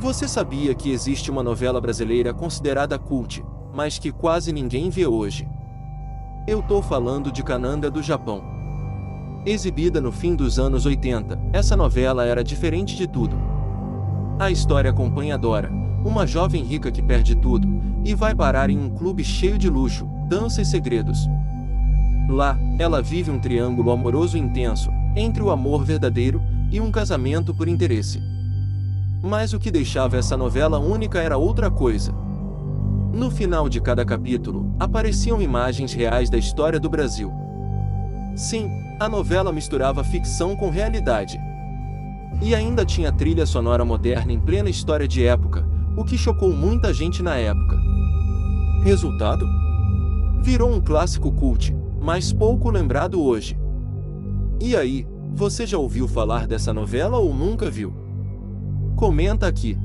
Você sabia que existe uma novela brasileira considerada cult, mas que quase ninguém vê hoje? Eu tô falando de Cananga do Japão. Exibida no fim dos anos 80, essa novela era diferente de tudo. A história acompanha Dora, uma jovem rica que perde tudo, e vai parar em um clube cheio de luxo, dança e segredos. Lá, ela vive um triângulo amoroso intenso, entre o amor verdadeiro e um casamento por interesse. Mas o que deixava essa novela única era outra coisa. No final de cada capítulo, apareciam imagens reais da história do Brasil. Sim, a novela misturava ficção com realidade. E ainda tinha trilha sonora moderna em plena história de época, o que chocou muita gente na época. Resultado? Virou um clássico cult, mas pouco lembrado hoje. E aí, você já ouviu falar dessa novela ou nunca viu? Comenta aqui.